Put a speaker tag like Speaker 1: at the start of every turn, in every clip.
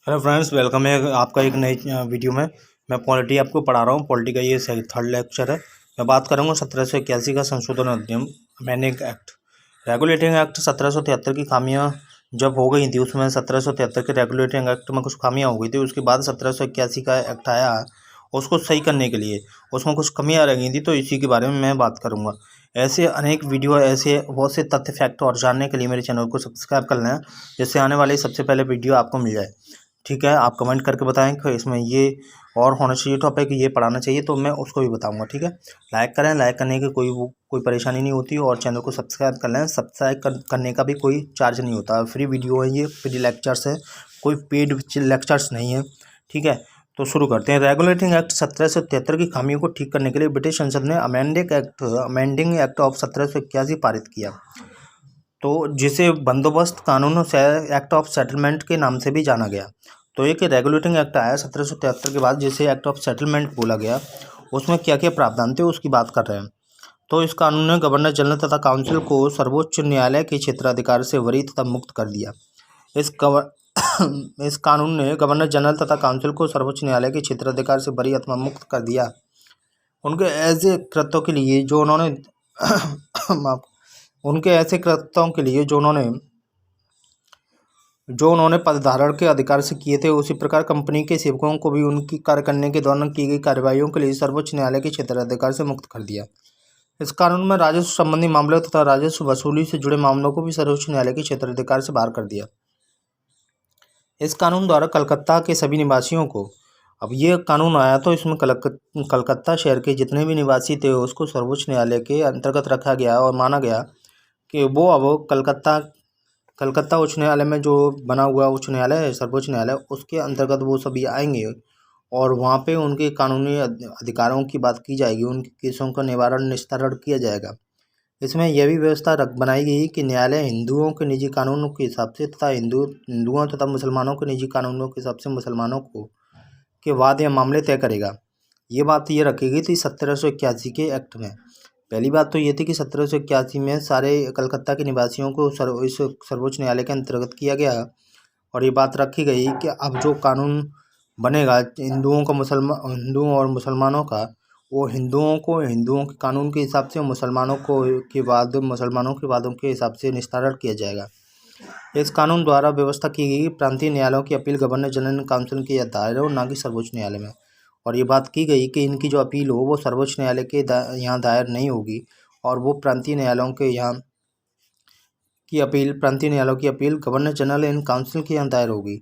Speaker 1: Hello friends, welcome है आपका एक नई वीडियो में। मैं पॉलिटी आपको पढ़ा रहा हूँ। पॉलिटी का ये थर्ड लेक्चर है। मैं बात करूँगा 1781 का संशोधन अधिनियम अमेंडिंग एक्ट। रेगुलेटिंग एक्ट 1773 की खामियां जब हो गई थी, उसमें 1773 के रेगुलेटिंग एक्ट में कुछ खामियां हो गई थी। उसके बाद 1781 का एक्ट आया, उसको सही करने के लिए उसमें कुछ कमियां रह गई थी। तो इसी के बारे में मैं बात करूँगा। ऐसे अनेक वीडियो, ऐसे बहुत से तथ्य फैक्ट और जानने के लिए मेरे चैनल को सब्सक्राइब कर लें, जिससे आने वाली सबसे पहले वीडियो आपको मिल जाए। ठीक है, आप कमेंट करके बताएं कि इसमें ये और होना चाहिए टॉपिक, ये पढ़ाना चाहिए, तो मैं उसको भी बताऊंगा। ठीक है, लाइक करें। लाइक करने की कोई परेशानी नहीं होती, और चैनल को सब्सक्राइब कर लें। सब्सक्राइब करने का भी कोई चार्ज नहीं होता। फ्री वीडियो है, ये फ्री लेक्चर्स है, कोई पेड लेक्चर्स नहीं है। ठीक है, तो शुरू करते हैं। रेगुलेटिंग एक्ट 1773 की खामियों को ठीक करने के लिए ब्रिटिश संसद ने अमेंडिंग एक्ट ऑफ 1781 पारित किया, तो जिसे बंदोबस्त कानून से एक्ट ऑफ सेटलमेंट के नाम से भी जाना गया। तो एक रेगुलेटिंग एक्ट आया 1773 के बाद, जिसे एक्ट ऑफ सेटलमेंट बोला गया। उसमें क्या क्या प्रावधान थे उसकी बात कर रहे हैं। तो इस कानून ने गवर्नर जनरल तथा काउंसिल को सर्वोच्च न्यायालय के क्षेत्राधिकार से वरी तथा मुक्त कर दिया। इस गवर इस कानून ने गवर्नर जनरल तथा काउंसिल को सर्वोच्च न्यायालय के क्षेत्राधिकार से वरी अथवा मुक्त कर दिया उनके ऐसे कृत्यों के लिए जो उन्होंने माफ उनके ऐसे कृत्यों के लिए जो उन्होंने पद धारण के अधिकार से किए थे। उसी प्रकार कंपनी के सेवकों को भी उनकी कार्य करने के दौरान की गई कार्यवाहियों के लिए सर्वोच्च न्यायालय के क्षेत्राधिकार से मुक्त कर दिया। इस कानून में राजस्व संबंधी मामलों तथा राजस्व वसूली से जुड़े मामलों को भी सर्वोच्च न्यायालय के क्षेत्राधिकार से बाहर कर दिया। इस कानून द्वारा कलकत्ता के सभी निवासियों को, अब ये कानून आया तो इसमें कलकत्ता शहर के जितने भी निवासी थे उसको सर्वोच्च न्यायालय के अंतर्गत रखा गया और माना गया कि वो अब कलकत्ता उच्च न्यायालय में जो बना हुआ उच्च न्यायालय है, सर्वोच्च न्यायालय, उसके अंतर्गत वो सभी आएंगे और वहाँ पे उनके कानूनी अधिकारों की बात की जाएगी, उनके केसों का निस्तारण किया जाएगा। इसमें यह भी व्यवस्था बनाई गई कि न्यायालय हिंदुओं के निजी कानूनों के हिसाब से तथा हिंदुओं तथा मुसलमानों के निजी कानूनों के हिसाब से मुसलमानों को के वाद या मामले तय करेगा। ये बात ये रखी गई थी 1781 के एक्ट में। पहली बात तो ये थी कि 1781 में सारे कलकत्ता के निवासियों को इस सर्वोच्च न्यायालय के अंतर्गत किया गया, और ये बात रखी गई कि अब जो कानून बनेगा हिंदुओं और मुसलमानों का, वो हिंदुओं के कानून के हिसाब से, मुसलमानों के वादों के हिसाब से निस्तारण किया जाएगा। इस कानून द्वारा व्यवस्था की गई प्रांतीय न्यायालयों की अपील गवर्नर जनरल काउंसिल के दायर हो, ना कि सर्वोच्च न्यायालय में। और ये बात की गई कि इनकी जो अपील हो वो सर्वोच्च न्यायालय के यहाँ दायर नहीं होगी, और वो प्रांतीय न्यायालयों के यहाँ प्रांतीय न्यायालयों की appeal governor general in council के यहाँ दायर होगी।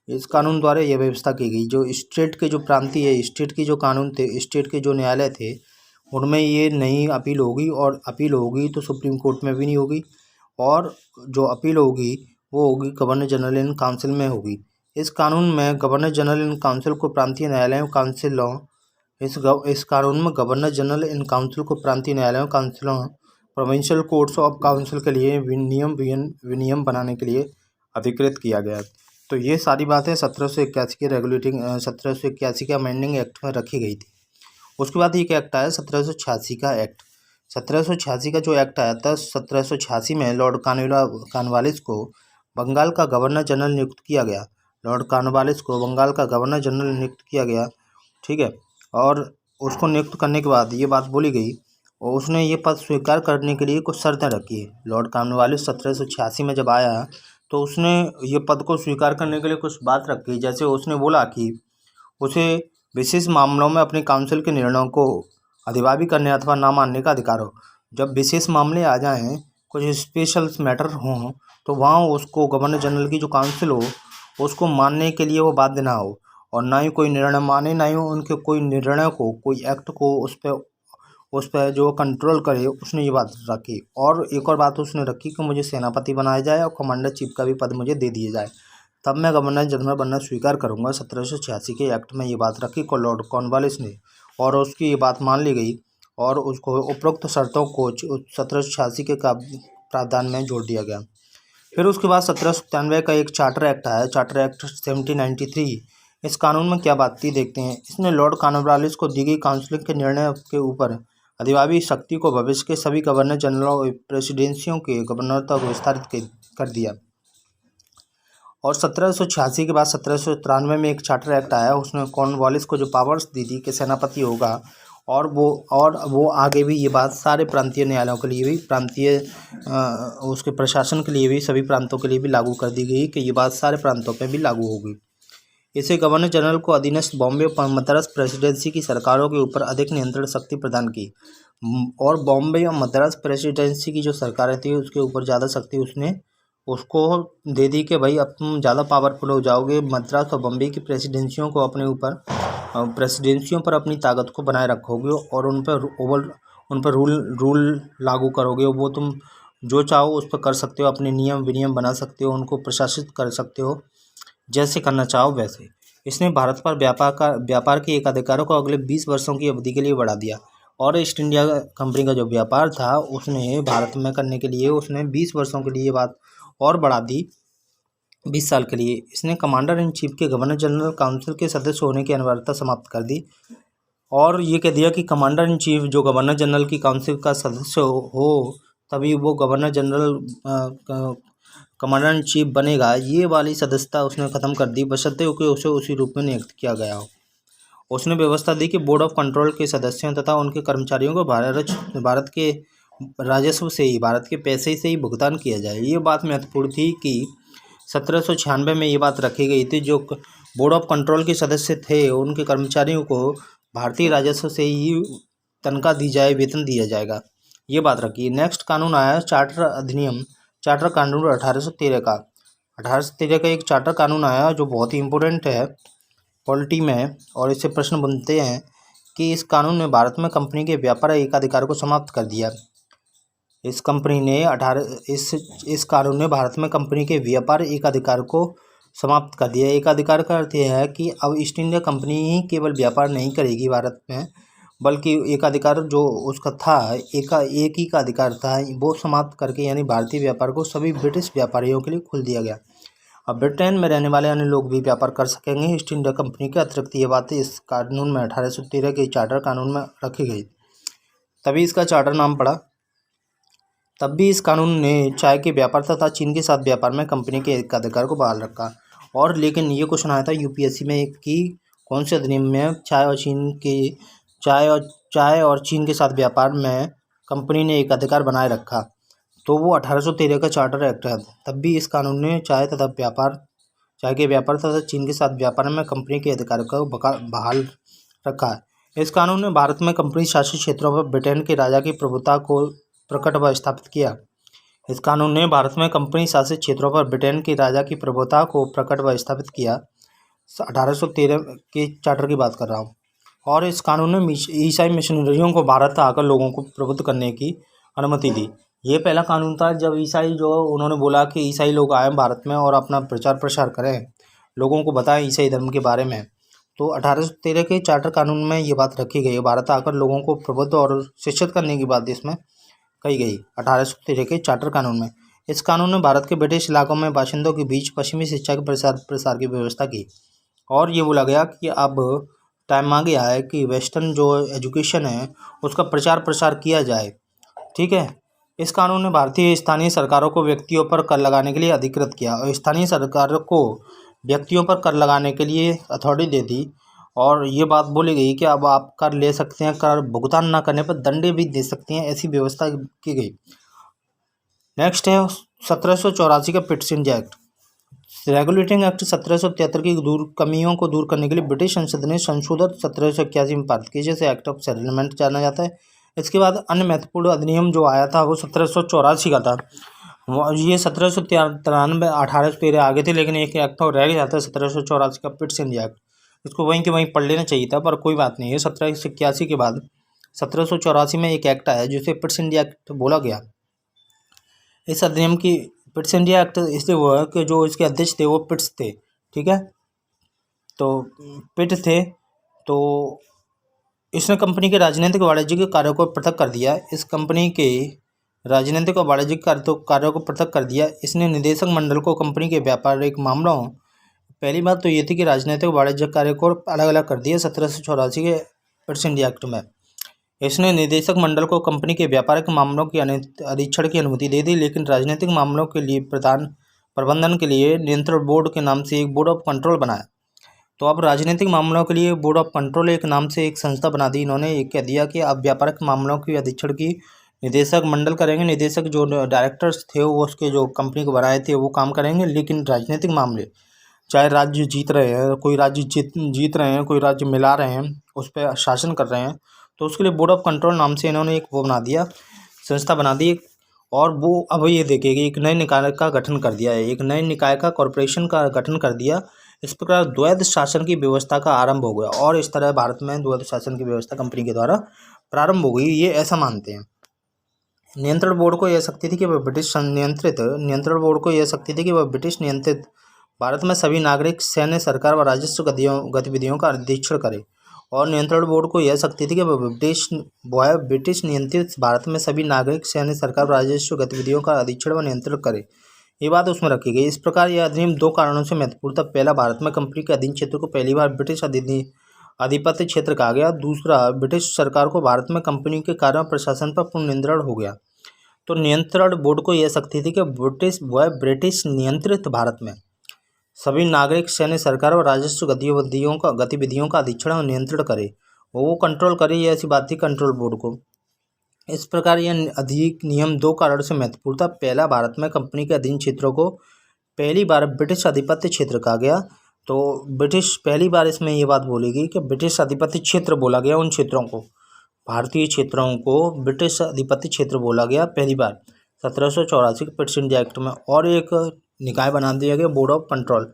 Speaker 1: इस कानून द्वारा यह व्यवस्था की गई, जो स्टेट के जो कानून थे, स्टेट के जो न्यायालय थे, उनमें ये नई अपील होगी, और अपील होगी तो सुप्रीम कोर्ट में भी नहीं होगी, और जो अपील होगी वो होगी गवर्नर जनरल इन काउंसिल में होगी। इस कानून में गवर्नर जनरल इन काउंसिल को प्रांतीय न्यायालयों काउंसिलों इस कानून में गवर्नर जनरल इन काउंसिल को प्रांतीय न्यायालयों काउंसिलों प्रोविंशियल कोर्ट्स ऑफ काउंसिल के लिए विनियम बनाने के लिए अधिकृत किया गया। तो ये सारी बातें 1781 के अमेंडिंग एक्ट में रखी गई थी। उसके बाद एक एक्ट आया 1786 का एक्ट। 1786 का जो एक्ट आया था, 1786 में लॉर्ड कॉर्नवालिस को बंगाल का गवर्नर जनरल नियुक्त किया गया। लॉर्ड कॉर्नवालिस को बंगाल का गवर्नर जनरल नियुक्त किया गया। ठीक है, और उसको नियुक्त करने के बाद ये बात बोली गई, और उसने ये पद स्वीकार करने के लिए कुछ शर्तें रखी। लॉर्ड कॉर्नवालिस 1786 में जब आया तो उसने ये पद को स्वीकार करने के लिए कुछ बात रखी। जैसे उसने बोला कि उसे विशेष मामलों में अपने काउंसिल के निर्णयों को अधिभावी करने अथवा ना मानने का अधिकार हो। जब विशेष मामले आ जाएं, कुछ स्पेशल मैटर हों, तो वहाँ उसको गवर्नर जनरल की जो काउंसिल हो उसको मानने के लिए वो बाध्य ना हो, और ना ही कोई निर्णय माने, ना ही उनके कोई निर्णय को, कोई एक्ट को उस पर जो कंट्रोल करे। उसने ये बात रखी। और एक और बात उसने रखी कि मुझे सेनापति बनाया जाए और कमांडर चीफ का भी पद मुझे दे दिया जाए, तब मैं गवर्नर जनरल बनना स्वीकार करूंगा। 1786 के एक्ट में ये बात रखी को लॉर्ड कॉर्नवालिस ने, और उसकी ये बात मान ली गई, और उसको उपरोक्त शर्तों को 1786 के प्रावधान में जोड़ दिया गया। फिर उसके बाद 1797 का एक चार्टर एक्ट आया, चार्टर एक्ट 1793। इस कानून में क्या बात थी देखते हैं। इसने लॉर्ड कॉर्नवालिस को दी गई काउंसिल के निर्णय के ऊपर अधिभावी शक्ति को भविष्य के सभी गवर्नर जनरल और प्रेसिडेंसियों के गवर्नर तक विस्तारित कर दिया। और 1786 के बाद 1793 में एक चार्टर एक्ट आया, उसने कॉर्नवालिस को जो पावर्स दी थी कि सेनापति होगा, और वो आगे भी ये बात सारे प्रांतीय न्यायालयों के लिए भी, प्रांतीय उसके प्रशासन के लिए भी, सभी प्रांतों के लिए भी लागू कर दी गई कि ये बात सारे प्रांतों पर भी लागू होगी। इसे गवर्नर जनरल को अधीनस्थ बॉम्बे और मद्रास प्रेसिडेंसी की सरकारों के ऊपर अधिक नियंत्रण शक्ति प्रदान की, और बॉम्बे और मद्रास प्रेसिडेंसी की जो सरकारें थी उसके ऊपर ज़्यादा शक्ति उसने उसको दे दी कि भाई अब तुम ज़्यादा पावरफुल हो जाओगे, मद्रास और बॉम्बे की प्रेसिडेंसियों को अपने ऊपर, प्रेसिडेंसियों पर अपनी ताकत को बनाए रखोगे और उन पर रूल लागू करोगे। वो तुम जो चाहो उस पर कर सकते हो, अपने नियम विनियम बना सकते हो, उनको प्रशासित कर सकते हो जैसे करना चाहो वैसे। इसने भारत पर व्यापार के एक अधिकारों को अगले 20 वर्षों की अवधि के लिए बढ़ा दिया, और ईस्ट इंडिया कंपनी का जो व्यापार था उसने भारत में करने के लिए उसने 20 वर्षों के लिए बात और बढ़ा दी, 20 साल के लिए। इसने कमांडर इन चीफ के गवर्नर जनरल काउंसिल के सदस्य होने की अनिवार्यता समाप्त कर दी, और ये कह दिया कि कमांडर इन चीफ जो गवर्नर जनरल की काउंसिल का सदस्य हो तभी वो governor general commander in chief बनेगा। ये वाली सदस्यता उसने ख़त्म कर दी, बशर्ते कि उसे उसी रूप में नियुक्त किया गया हो। उसने व्यवस्था दी कि बोर्ड ऑफ कंट्रोल के सदस्यों तथा उनके कर्मचारियों को भारत के राजस्व से ही, भारत के पैसे से ही भुगतान किया जाए। ये बात महत्वपूर्ण थी कि 1796 में ये बात रखी गई थी, जो बोर्ड ऑफ कंट्रोल के सदस्य थे उनके कर्मचारियों को भारतीय राजस्व से ही तनख्वाह दी जाए, वेतन दिया जाएगा, ये बात रखी। नेक्स्ट कानून आया चार्टर अधिनियम, चार्टर कानून 1813 का। 1813 का एक चार्टर कानून आया जो बहुत ही इम्पोर्टेंट है पॉलिटी में, और इससे प्रश्न बनते हैं कि इस कानून ने भारत में कंपनी के व्यापार एकाधिकार को समाप्त कर दिया। इस कानून ने भारत में कंपनी के व्यापार एकाधिकार को समाप्त कर दिया। एकाधिकार का अर्थ यह है कि अब ईस्ट इंडिया कंपनी ही केवल व्यापार नहीं करेगी भारत में, बल्कि एकाधिकार जो उसका था, एक ही का अधिकार था, वो समाप्त करके यानी भारतीय व्यापार को सभी ब्रिटिश व्यापारियों के लिए खोल दिया गया। अब ब्रिटेन में रहने वाले अन्य लोग भी व्यापार कर सकेंगे ईस्ट इंडिया कंपनी के अतिरिक्त। ये बातें इस कानून में 1813 के चार्टर कानून में रखी गई, तभी इसका चार्टर नाम पड़ा। तब भी इस कानून ने चाय के व्यापार तथा चीन के साथ व्यापार में कंपनी के एकाधिकार को बहाल रखा। और लेकिन ये क्वेश्चन आया था यूपीएससी में कि कौन से अधिनियम में चाय और चीन के साथ व्यापार में कंपनी ने एकाधिकार बनाए रखा, तो वो 1813 का चार्टर एक्ट है। तब भी इस कानून ने चाय के व्यापार तथा चीन के साथ व्यापार में कंपनी के अधिकार को बहाल रखा है। इस कानून ने भारत में कंपनी शासित क्षेत्रों पर ब्रिटेन के राजा की प्रभुता को प्रकट व स्थापित किया। इस कानून ने भारत में कंपनी शासित क्षेत्रों पर ब्रिटेन के राजा की प्रभुता को प्रकट व स्थापित किया। 1813 के चार्टर की बात कर रहा हूँ। और इस कानून ने ईसाई मिशनरियों को भारत आकर लोगों को प्रबुद्ध करने की अनुमति दी। ये पहला कानून था जब उन्होंने बोला कि ईसाई लोग आए भारत में और अपना प्रचार प्रसार करें, लोगों को बताएं ईसाई धर्म के बारे में। तो 1813 के चार्टर कानून में ये बात रखी गई है, भारत आकर लोगों को प्रबुद्ध और शिक्षित करने की बात इसमें कही गई 1813 के चार्टर कानून में। इस कानून ने भारत के ब्रिटिश इलाकों में बाशिंदों के बीच पश्चिमी शिक्षा के प्रसार की व्यवस्था की, और ये बोला गया कि अब टाइम आ गया है कि वेस्टर्न जो एजुकेशन है उसका प्रचार प्रसार किया जाए। ठीक है। इस कानून ने भारतीय स्थानीय सरकारों को व्यक्तियों पर कर लगाने के लिए अधिकृत किया, और स्थानीय सरकारों को व्यक्तियों पर कर लगाने के लिए अथॉरिटी दे दी, और ये बात बोली गई कि अब आप कर ले सकते हैं, कर भुगतान न करने पर दंड भी दे सकते हैं, ऐसी व्यवस्था की गई। नेक्स्ट है 1784 का पिट्स-इंडिया एक्ट। रेगुलेटिंग एक्ट 1773 की कमियों को दूर करने के लिए ब्रिटिश संसद ने संशोधित 1781 में पारित किया, जिसे एक्ट ऑफ सेटलमेंट जाना जाता है। इसके बाद अन्य महत्वपूर्ण अधिनियम जो आया था वो 1784 का था। ये 1793 1813 आगे थे, लेकिन एक एक्ट और रह जाता है 1784 का पिट्स-इंडिया एक्ट। इसको वहीं के वहीं पढ़ लेना चाहिए था, पर कोई बात नहीं है। 1781 के बाद 1784 में एक एक्ट आया जिसे पिट्स-इंडिया एक्ट बोला गया। इस अधिनियम की पिट्स-इंडिया एक्ट इसलिए हुआ कि जो इसके अध्यक्ष थे वो पिट्स थे। ठीक है, तो पिट थे, तो इसने कंपनी के राजनीतिक वाणिज्यिक कार्यों को पृथक कर दिया। इस कंपनी के राजनीतिक और वाणिज्यिक कार्यों को पृथक कर दिया। इसने निदेशक मंडल को कंपनी के व्यापारिक मामलों, पहली बात तो ये थी कि राजनीतिक वाणिज्यिक कार्य को अलग अलग कर दिया 1784 के पिट्स-इंडिया एक्ट में। इसने निदेशक मंडल को कंपनी के व्यापारिक मामलों की अधीक्षण की अनुमति दे दी, लेकिन राजनीतिक मामलों के लिए प्रबंधन के लिए नियंत्रण बोर्ड के नाम से एक बोर्ड ऑफ कंट्रोल बनाया। तो अब राजनीतिक मामलों के लिए बोर्ड ऑफ कंट्रोल एक नाम से एक संस्था बना दी इन्होंने। एक कह दिया कि अब व्यापारिक मामलों की अधीक्षण की निदेशक मंडल करेंगे, निदेशक जो डायरेक्टर्स थे वो उसके जो कंपनी को बनाए थे वो काम करेंगे, लेकिन राजनीतिक मामले चाहे राज्य जीत रहे हैं, कोई राज्य जीत रहे हैं, कोई राज्य मिला रहे हैं, उस पर शासन कर रहे हैं, तो उसके लिए बोर्ड ऑफ कंट्रोल नाम से इन्होंने एक वो बना दिया, संस्था बना दी। और वो अब ये देखेगी एक नए निकाय का गठन कर दिया है, एक नए निकाय का कॉरपोरेशन का गठन कर दिया। इस प्रकार द्वैध शासन की व्यवस्था का आरंभ हो गया और इस तरह भारत में द्वैध शासन की व्यवस्था कंपनी के द्वारा प्रारंभ हो गई, ये ऐसा मानते हैं। नियंत्रण बोर्ड को यह शक्ति थी कि वह ब्रिटिश नियंत्रित भारत में सभी नागरिक, सैन्य, सरकार व राजस्व गतिविधियों का अधीक्षण करे। और नियंत्रण बोर्ड को यह शक्ति थी कि वह ब्रिटिश नियंत्रित भारत में सभी नागरिक, सैन्य, सरकार व राजस्व गतिविधियों का अधीक्षण व नियंत्रण करे। ये बात उसमें रखी गई। इस प्रकार यह अधिनियम दो कारणों से महत्वपूर्ण था। पहला, भारत में कंपनी के अधीन क्षेत्र को पहली बार ब्रिटिश आधिपत्य क्षेत्र कहा गया। दूसरा, ब्रिटिश सरकार को भारत में कंपनी के कार्यों प्रशासन पर पूर्ण नियंत्रण हो गया। तो नियंत्रण बोर्ड को यह शक्ति थी कि ब्रिटिश नियंत्रित भारत में सभी नागरिक, सैन्य, सरकार और राजस्व गतिविधियों का अधीक्षण और नियंत्रण करे, वो कंट्रोल करे, ये ऐसी बात थी कंट्रोल बोर्ड को। इस प्रकार यह अधिनियम दो कारणों से महत्वपूर्ण था। पहला, भारत में कंपनी के अधीन क्षेत्रों को पहली बार ब्रिटिश आधिपत्य क्षेत्र कहा गया। तो ब्रिटिश पहली बार इसमें ये बात बोली गई कि ब्रिटिश आधिपत्य क्षेत्र बोला गया उन क्षेत्रों को, भारतीय क्षेत्रों को ब्रिटिश आधिपत्य क्षेत्र बोला गया पहली बार 1784 के ब्रिटिश इंडिया एक्ट में। और एक निकाय बना दिया गया board of control.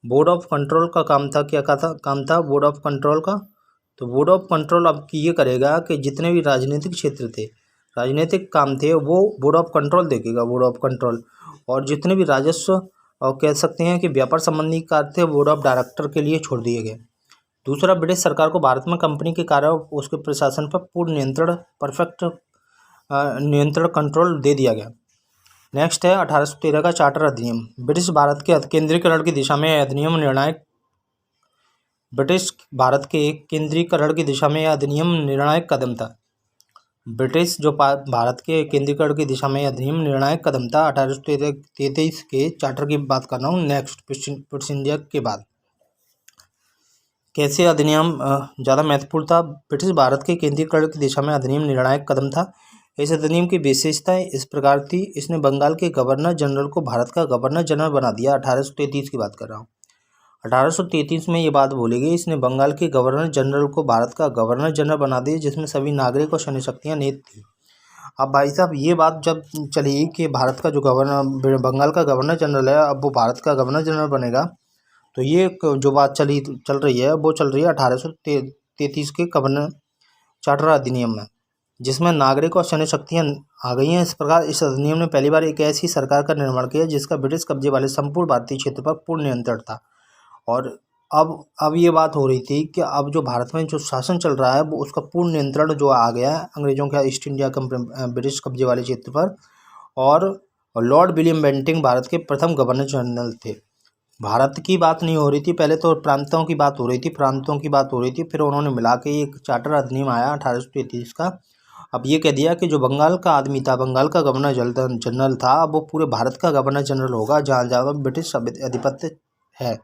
Speaker 1: Board of control का काम था, क्या काम था बोर्ड ऑफ कंट्रोल का? तो बोर्ड ऑफ कंट्रोल अब ये करेगा कि जितने भी राजनीतिक क्षेत्र थे, राजनीतिक काम थे, वो बोर्ड ऑफ कंट्रोल देखेगा, बोर्ड ऑफ कंट्रोल। और जितने भी राजस्व और कह सकते हैं कि व्यापार संबंधी कार्य थे, बोर्ड ऑफ डायरेक्टर के लिए छोड़ दिए गए। दूसरा, ब्रिटिश सरकार को भारत में कंपनी के कार्य उसके प्रशासन पर पूर्ण नियंत्रण कंट्रोल दे दिया गया। नेक्स्ट है 1813 का चार्टर अधिनियम। ब्रिटिश भारत के केंद्रीकरण की दिशा में अधिनियम निर्णायक कदम था। ब्रिटिश जो भारत के केंद्रीकरण की दिशा में अधिनियम निर्णायक कदम था। 1833 के चार्टर की बात कर रहा हूँ। नेक्स्ट ब्रिटिश इंडिया के बाद कैसे अधिनियम ज़्यादा महत्वपूर्ण था? ब्रिटिश भारत के केंद्रीकरण की दिशा में अधिनियम निर्णायक कदम था। इस अधिनियम की विशेषताएं इस प्रकार थी। इसने बंगाल के गवर्नर जनरल को भारत का गवर्नर जनरल बना दिया। 1833 की बात कर रहा हूँ। 1833 में ये बात बोली गई, इसने बंगाल के गवर्नर जनरल को भारत का गवर्नर जनरल बना दिया, जिसमें सभी नागरिक और सैन्य शक्तियाँ निहित थी। अब भाई साहब ये बात जब चली कि भारत का जो बंगाल का गवर्नर जनरल है, अब वो भारत का गवर्नर जनरल बनेगा, तो ये जो बात चल रही है वो चल रही है 1833 के गवर्नर चार्टर अधिनियम में, जिसमें नागरिक और सैन्य शक्तियाँ आ गई हैं। इस प्रकार इस अधिनियम ने पहली बार एक ऐसी सरकार का निर्माण किया जिसका ब्रिटिश कब्जे वाले संपूर्ण भारतीय क्षेत्र पर पूर्ण नियंत्रण था। और अब ये बात हो रही थी कि अब जो भारत में जो शासन चल रहा है वो उसका पूर्ण नियंत्रण जो आ गया है अंग्रेजों के ईस्ट इंडिया कंपनी ब्रिटिश कब्जे वाले क्षेत्र पर। और लॉर्ड विलियम बेंटिंग भारत के प्रथम गवर्नर जनरल थे। भारत की बात नहीं हो रही थी, पहले तो प्रांतों की बात हो रही थी, फिर उन्होंने मिला के एक चार्टर अधिनियम आया 1833 का। अब ये कह दिया कि जो बंगाल का आदमी था, बंगाल का गवर्नर जनरल था, अब वो पूरे भारत का गवर्नर जनरल होगा जहाँ जहाँ ब्रिटिश आधिपत्य है।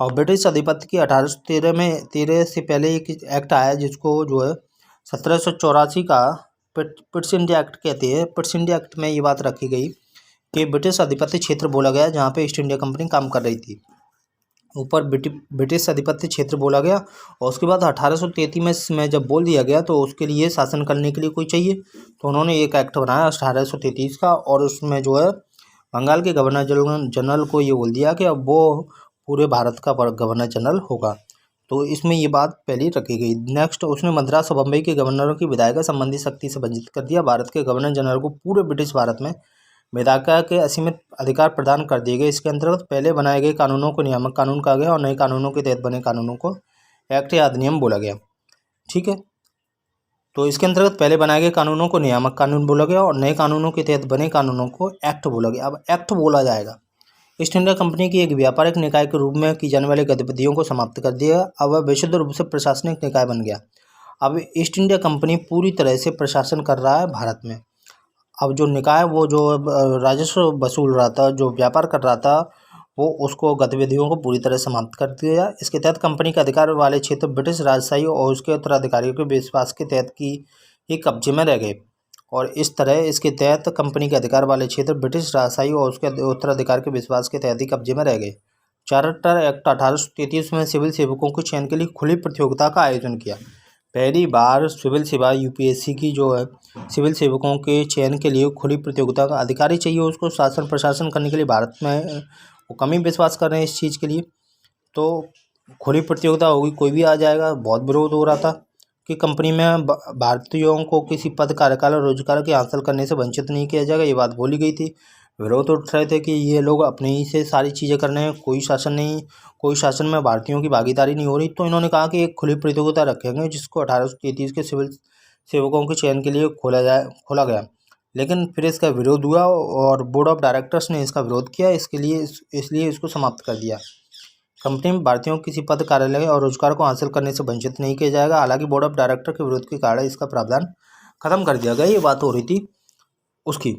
Speaker 1: और ब्रिटिश आधिपत्य की 1813 से पहले एक एक्ट आया जिसको जो है 1784 का ब्रिटिश इंडिया एक्ट कहते हैं। ब्रिटिश इंडिया एक्ट में ये बात रखी गई कि ब्रिटिश आधिपत्य क्षेत्र बोला गया जहाँ पे ईस्ट इंडिया कंपनी काम कर रही थी, ऊपर ब्रिटिश आधिपत्य क्षेत्र बोला गया। और उसके बाद 1833 में जब बोल दिया गया तो उसके लिए शासन करने के लिए कोई चाहिए, तो उन्होंने एक एक्ट बनाया 1833 का, और उसमें जो है बंगाल के गवर्नर जनरल को ये बोल दिया कि अब वो पूरे भारत का गवर्नर जनरल होगा। तो इसमें ये बात पहली रखी गई। नेक्स्ट, उसने मद्रास और बम्बई के गवर्नरों की विधायिका संबंधी शक्ति से वंचित कर दिया। भारत के गवर्नर जनरल को पूरे ब्रिटिश भारत में विधायिका के असीमित अधिकार प्रदान कर दिए गए। इसके अंतर्गत पहले बनाए गए कानूनों को नियामक कानून कहा गया और नए कानूनों के तहत बने कानूनों को एक्ट या अधिनियम बोला गया। ठीक है, तो इसके अंतर्गत पहले बनाए गए कानूनों को नियामक कानून बोला गया और नए कानूनों के तहत बने कानूनों को एक्ट बोला गया। अब एक्ट बोला जाएगा। ईस्ट इंडिया कंपनी की एक व्यापारिक निकाय के रूप में की जाने वाली गतिविधियों को समाप्त कर दिया। अब वह विशुद्ध रूप से प्रशासनिक निकाय बन गया। अब ईस्ट इंडिया कंपनी पूरी तरह से प्रशासन कर रहा है भारत में। अब जो निकाय वो जो राजस्व वसूल रहा था, जो व्यापार कर रहा था, वो उसको गतिविधियों को पूरी तरह समाप्त कर दिया। इसके तहत कंपनी के अधिकार वाले क्षेत्र ब्रिटिश राजशाही और उसके उत्तराधिकारियों के विश्वास के तहत की ही कब्जे में रह गए। और इस तरह इसके तहत कंपनी के अधिकार वाले क्षेत्र ब्रिटिश राजशाही और उसके उत्तराधिकार के विश्वास के तहत ही कब्जे में रह गए। चार्टर एक्ट 1833 में सिविल सेवकों के चयन के लिए खुली प्रतियोगिता का आयोजन किया। पहली बार सिविल सेवा यूपीएससी की जो है सिविल सेवकों के चयन के लिए खुली प्रतियोगिता का अधिकारी चाहिए उसको शासन प्रशासन करने के लिए। भारत में वो कम ही विश्वास कर रहे हैं इस चीज़ के लिए। तो खुली प्रतियोगिता होगी, कोई भी आ जाएगा। बहुत विरोध हो रहा था कि कंपनी में भारतीयों को किसी पद कार्यकाल और रोजगार के हासिल करने से वंचित नहीं किया जाएगा, ये बात बोली गई थी। विरोध उठ रहे थे कि ये लोग अपने ही से सारी चीज़ें कर रहे हैं, कोई शासन में भारतीयों की भागीदारी नहीं हो रही। तो इन्होंने कहा कि एक खुली प्रतियोगिता रखेंगे जिसको 1833 के सिविल सेवकों के चयन के लिए खोला गया। लेकिन फिर इसका विरोध हुआ और बोर्ड ऑफ डायरेक्टर्स ने इसका विरोध किया। इसलिए इसको समाप्त कर दिया। कंपनी में भारतीयों को किसी पद कार्यालय और रोजगार को हासिल करने से वंचित नहीं किया जाएगा। हालांकि बोर्ड ऑफ डायरेक्टर के विरोध के कारण इसका प्रावधान खत्म कर दिया गया। ये बात हो रही थी उसकी।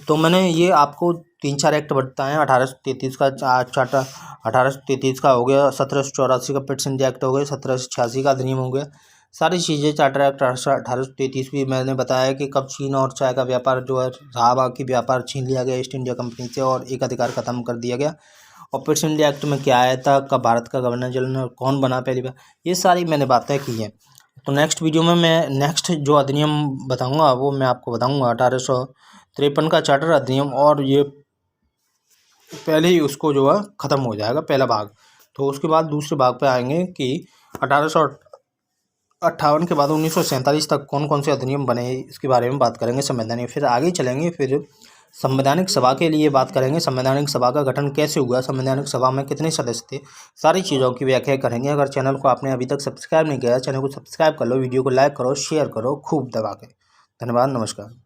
Speaker 1: तो मैंने ये आपको 3-4 एक्ट बताए हैं। 1833 का चार्टर 1833 का हो गया, 1784 का पिट्स इंडिया एक्ट हो गया, 1786 का अधिनियम हो गया। सारी चीज़ें चार्टर एक्ट 1833 भी मैंने बताया कि कब चीन और चाय का व्यापार जो है राहबा की व्यापार छीन लिया गया ईस्ट इंडिया कंपनी से और एक अधिकार खत्म कर दिया गया। और पिट्स इंडिया एक्ट में क्या आया था, कब भारत का गवर्नर जनरल कौन बना पहली बार, ये सारी मैंने बातें की हैं। तो नेक्स्ट वीडियो में मैं नेक्स्ट जो अधिनियम बताऊँगा वो मैं आपको बताऊँगा 1853 का चार्टर अधिनियम। और ये पहले ही उसको जो है ख़त्म हो जाएगा पहला भाग। तो उसके बाद दूसरे भाग पे आएंगे कि 1858 के बाद 1947 तक कौन कौन से अधिनियम बने, इसके बारे में बात करेंगे संवैधानिक। फिर आगे चलेंगे, फिर संवैधानिक सभा के लिए बात करेंगे। संवैधानिक सभा का गठन कैसे हुआ, संवैधानिक सभा में कितने सदस्य थे, सारी चीज़ों की व्याख्या करेंगे। अगर चैनल को आपने अभी तक सब्सक्राइब नहीं किया, चैनल को सब्सक्राइब कर लो, वीडियो को लाइक करो, शेयर करो खूब दबा के। धन्यवाद, नमस्कार।